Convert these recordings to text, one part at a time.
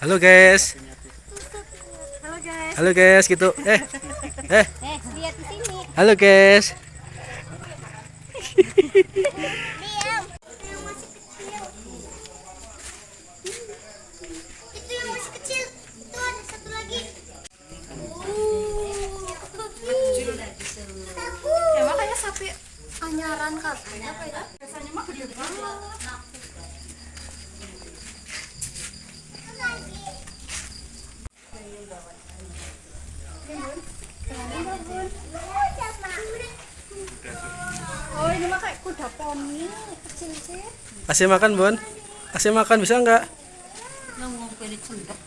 Halo guys. Halo guys. Halo guys gitu. Lihat di sini. Halo guys. Diam. Yang masih kecil. Itu yang masih kecil. Itu ada satu lagi. Ya makanya sapi anyaran katanya apa ya? Biasanya mah gede banget. Oh ini mah kayak kuda poni kecil sih. Kasih makan Bun. Kasih makan bisa nggak? Nggak mau pilih cendek.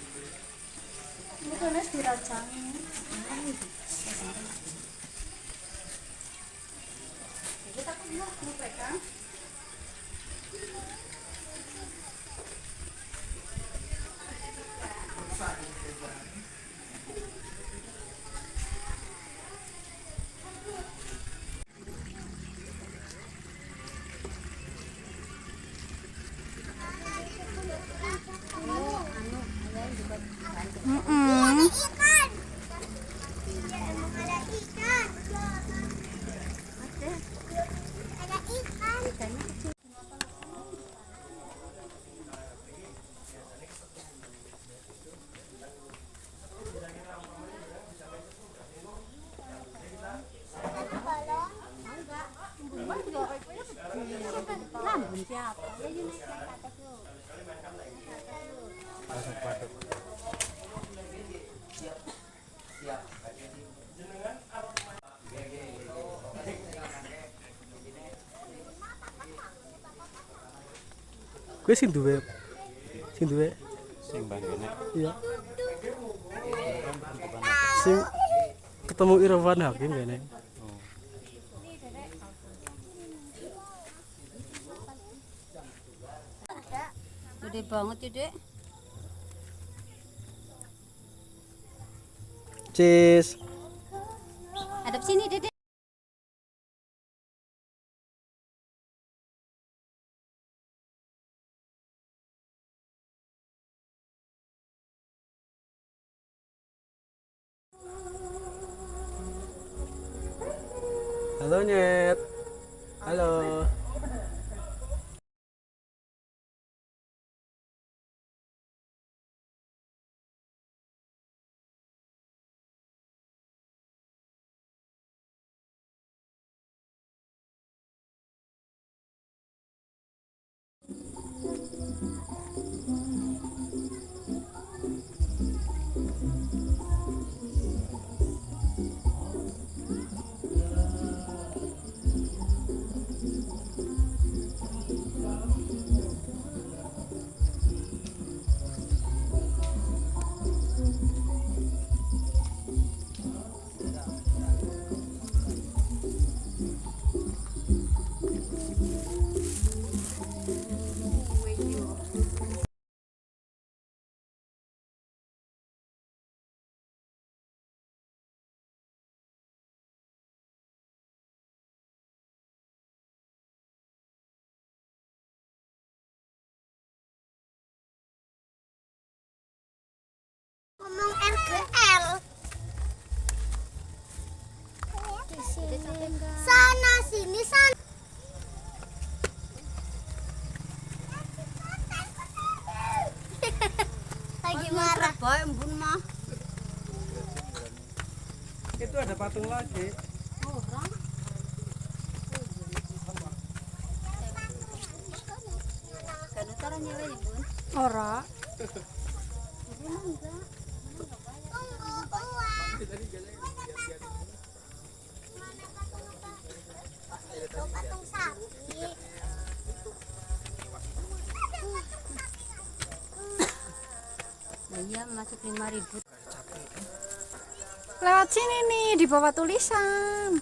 Ini kan harus diracang. Kita punya mereka. Gue sing duwe. Sing duwe. Sing banggone. Iya. Sing ketemu Irfan Hakim kene. Gede banget ya dek. Cheese. Hadap sini dedek. Halo Nyet. Halo. Ngomong RGL. Di sini. Sana sini sana. Lagi marah. Baik embun mah. Itu ada patung lagi. Orang. Kan utaranya ya bun. Ora. Patung sapi. Iya masuk 5.000. Lewat sini nih di bawah tulisan.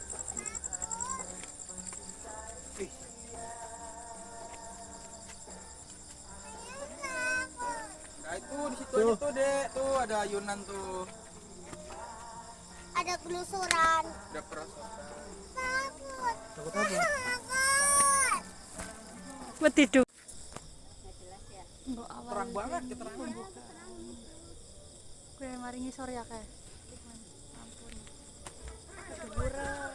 Nah itu di situ aja tuh dek, tuh ada ayunan tuh. Ada penelusuran. Udah kerasa. Takut. Takut apa? Takut. Buat tidur. Terang banget, keterangan. mari ngisor ya kayak. Ampun. Keduburan.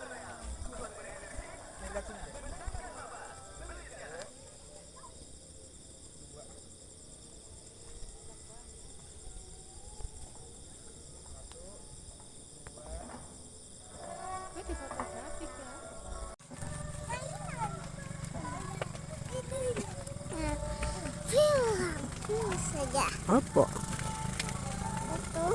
Gue di fotografi ya. Saja. Apa? Itu.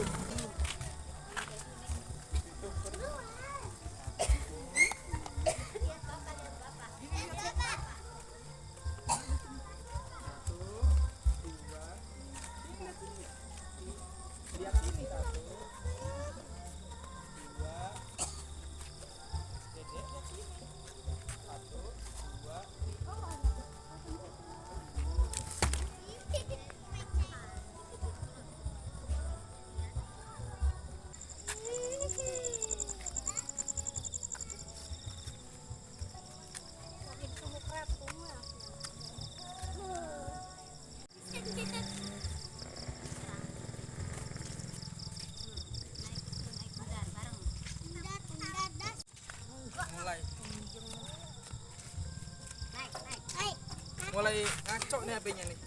Mulai ngaco nih HP-nya nih.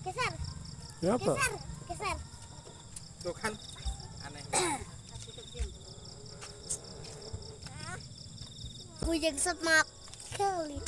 Geser, Ya apa? geser, geser. Tuh kan aneh. Bujang semak kali.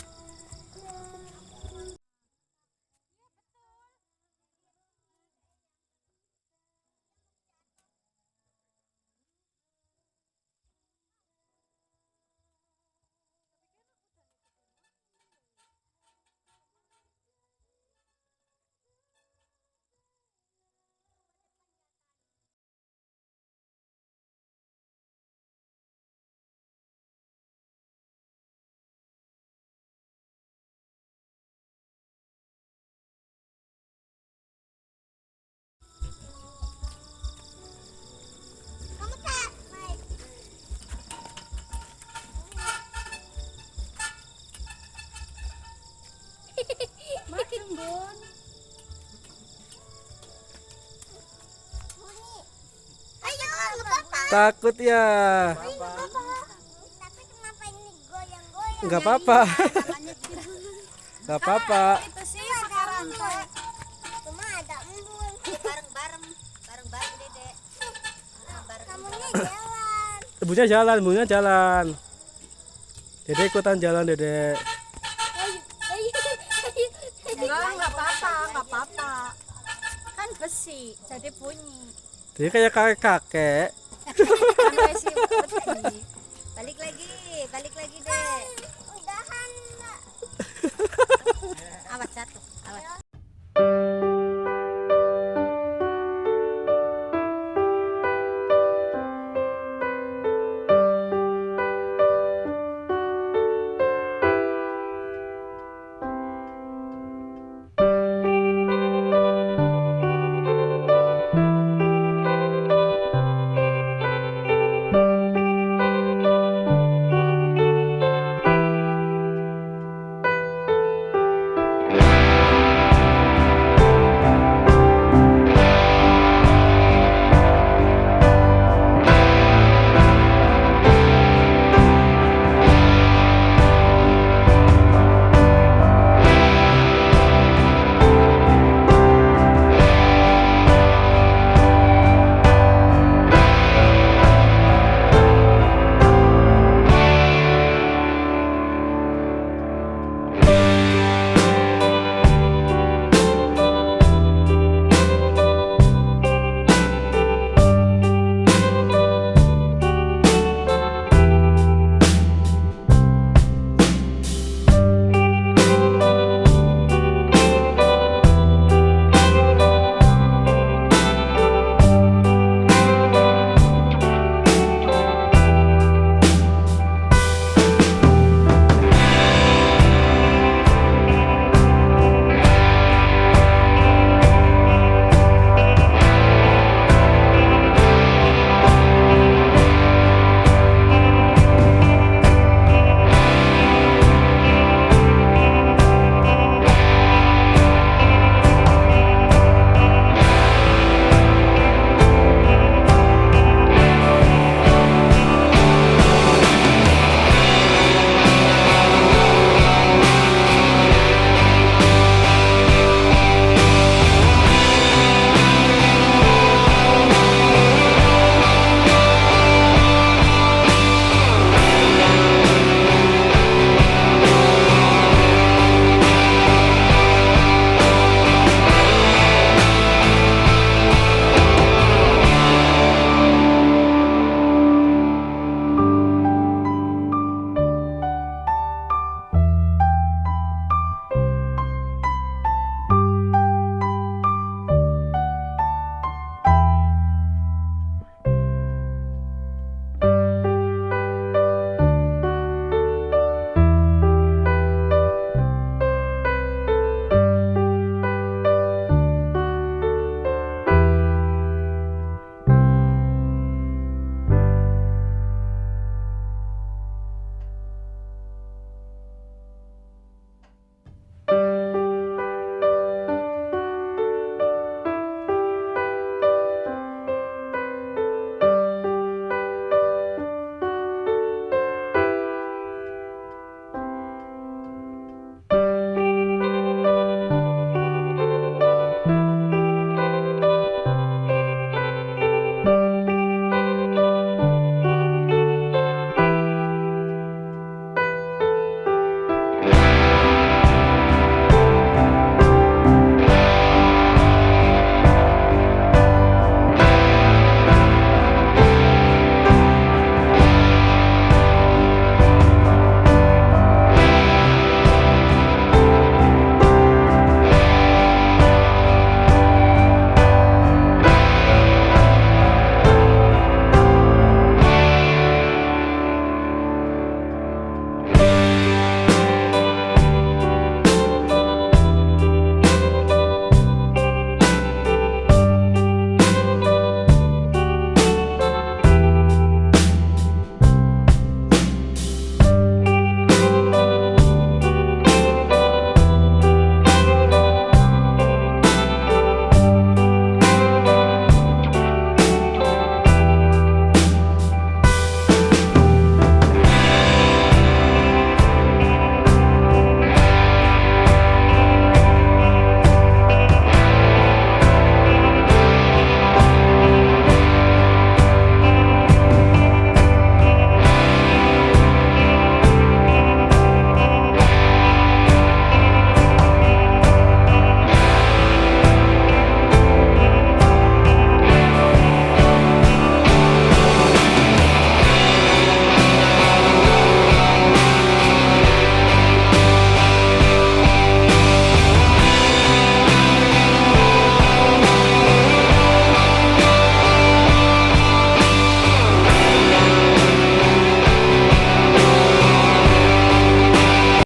Kamu tak baik. Makin Bon. Bunyi. Ayo, nggak apa-apa. Takut ya. Nggak apa-apa. Tapi kenapa ini goyang-goyang? Enggak apa-apa. Enggak apa-apa. Itu sih pakai rantai. Cuma ada embun. Bareng-bareng Dede. Kamunya jalan. Ibunya jalan, ibunya jalan. Dede ikutan jalan, Dede. Enggak apa-apa. Kan besi, jadi bunyi. Jadi kayak kakek-kakek. Kan besi besi. Balik lagi deh.